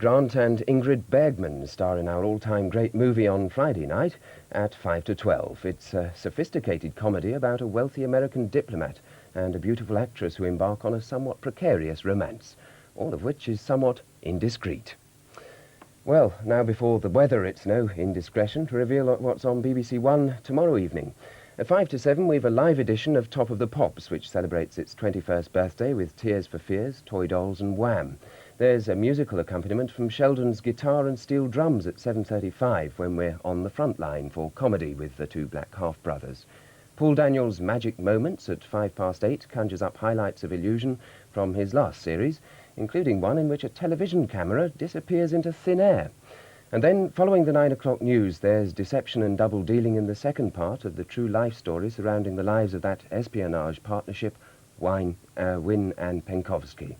Grant and Ingrid Bergman star in our all-time great movie on Friday night at 5 to 12. It's a sophisticated comedy about a wealthy American diplomat and a beautiful actress who embark on a somewhat precarious romance, all of which is somewhat indiscreet. Well, now before the weather, it's no indiscretion to reveal what's on BBC1 tomorrow evening. At 5 to 7, we've a live edition of Top of the Pops, which celebrates its 21st birthday with Tears for Fears, Toy Dolls and Wham! There's a musical accompaniment from Sheldon's guitar and steel drums at 7:35 when we're on the front line for comedy with the two Black half-brothers. Paul Daniels' Magic Moments at 8:05 conjures up highlights of illusion from his last series, including one in which a television camera disappears into thin air. And then, following the 9 o'clock news, there's deception and double dealing in the second part of the true life story surrounding the lives of that espionage partnership, Wynne and Penkovsky.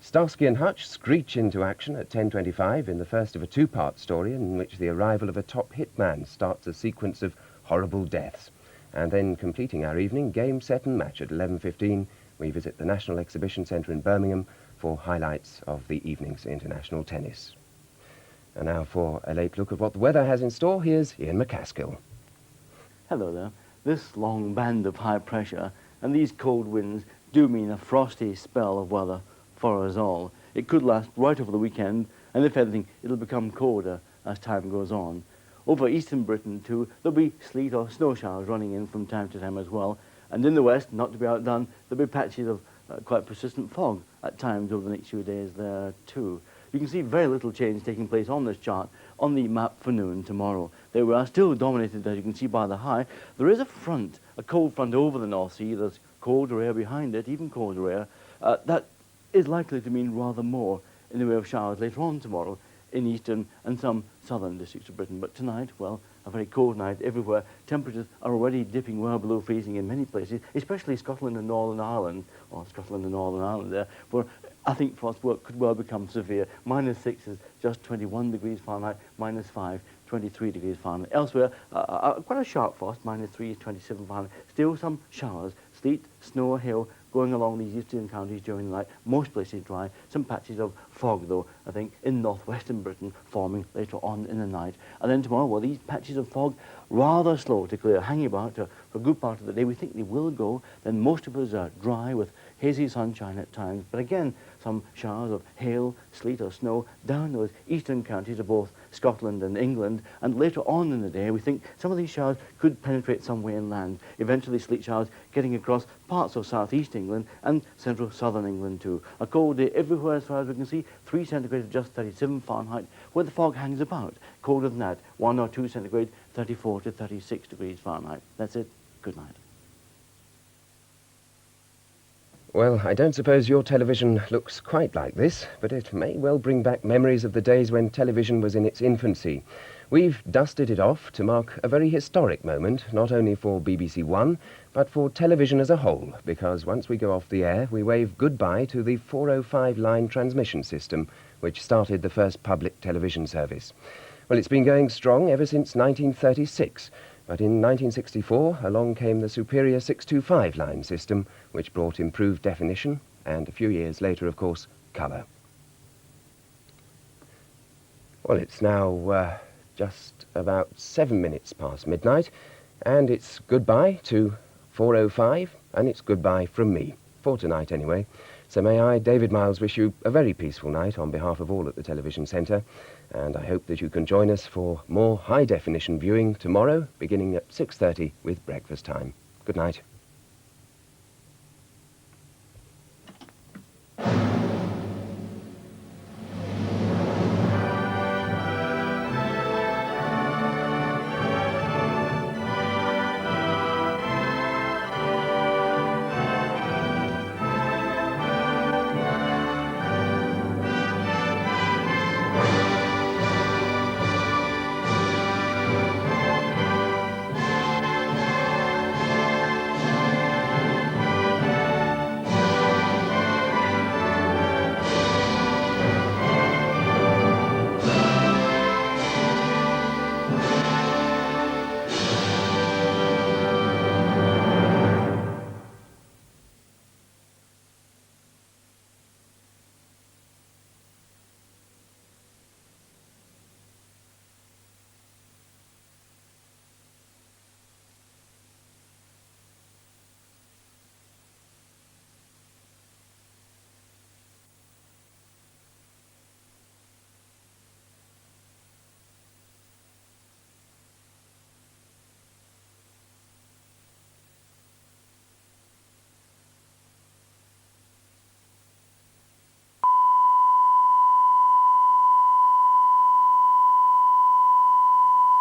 Starsky and Hutch screech into action at 10:25 in the first of a two-part story in which the arrival of a top hitman starts a sequence of horrible deaths. And then, completing our evening, game, set and match at 11:15, we visit the National Exhibition Centre in Birmingham for highlights of the evening's international tennis. And now for a late look at what the weather has in store, here's Ian McCaskill. Hello there. This long band of high pressure and these cold winds do mean a frosty spell of weather for us all. It could last right over the weekend, and if anything, it'll become colder as time goes on. Over eastern Britain too, there'll be sleet or snow showers running in from time to time as well. And in the west, not to be outdone, there'll be patches of quite persistent fog at times over the next few days there too. You can see very little change taking place on this chart on the map for noon tomorrow. They are still dominated, as you can see, by the high. There is a front, a cold front over the North Sea. There's colder air behind it, even colder air. That is likely to mean rather more in the way of showers later on tomorrow in eastern and some southern districts of Britain. But tonight, well, a very cold night everywhere. Temperatures are already dipping well below freezing in many places, especially Scotland and Northern Ireland, or Scotland and Northern Ireland there, where I think frostwork could well become severe. -6 is just 21 degrees Fahrenheit, -5, 23 degrees Fahrenheit. Elsewhere, quite a sharp frost, -3 is 27 Fahrenheit. Still some showers, sleet, snow, hail, going along these eastern counties during the night. Most places dry. Some patches of fog, though, I think, in northwestern Britain forming later on in the night. And then tomorrow, well, these patches of fog rather slow to clear, hanging about for a good part of the day. We think they will go. Then most of us are dry with hazy sunshine at times. But again, some showers of hail, sleet or snow down those eastern counties of both Scotland and England. And later on in the day, we think some of these showers could penetrate some way inland. Eventually, sleet showers getting across parts of southeast England and central southern England too. A cold day everywhere as far as we can see. 3 centigrade, just 37 Fahrenheit, where the fog hangs about. Colder than that, 1 or 2 centigrade, 34 to 36 degrees Fahrenheit. That's it. Good night. Well, I don't suppose your television looks quite like this, but it may well bring back memories of the days when television was in its infancy. We've dusted it off to mark a very historic moment, not only for BBC1, but for television as a whole, because once we go off the air, we wave goodbye to the 405 line transmission system, which started the first public television service. Well, it's been going strong ever since 1936, but in 1964 along came the superior 625 line system, which brought improved definition and a few years later, of course, colour. Well, it's now just about 7 minutes past midnight, and it's goodbye to 405, and it's goodbye from me, for tonight anyway. So may I, David Miles, wish you a very peaceful night on behalf of all at the Television Centre, and I hope that you can join us for more high-definition viewing tomorrow, beginning at 6:30 with breakfast time. Good night.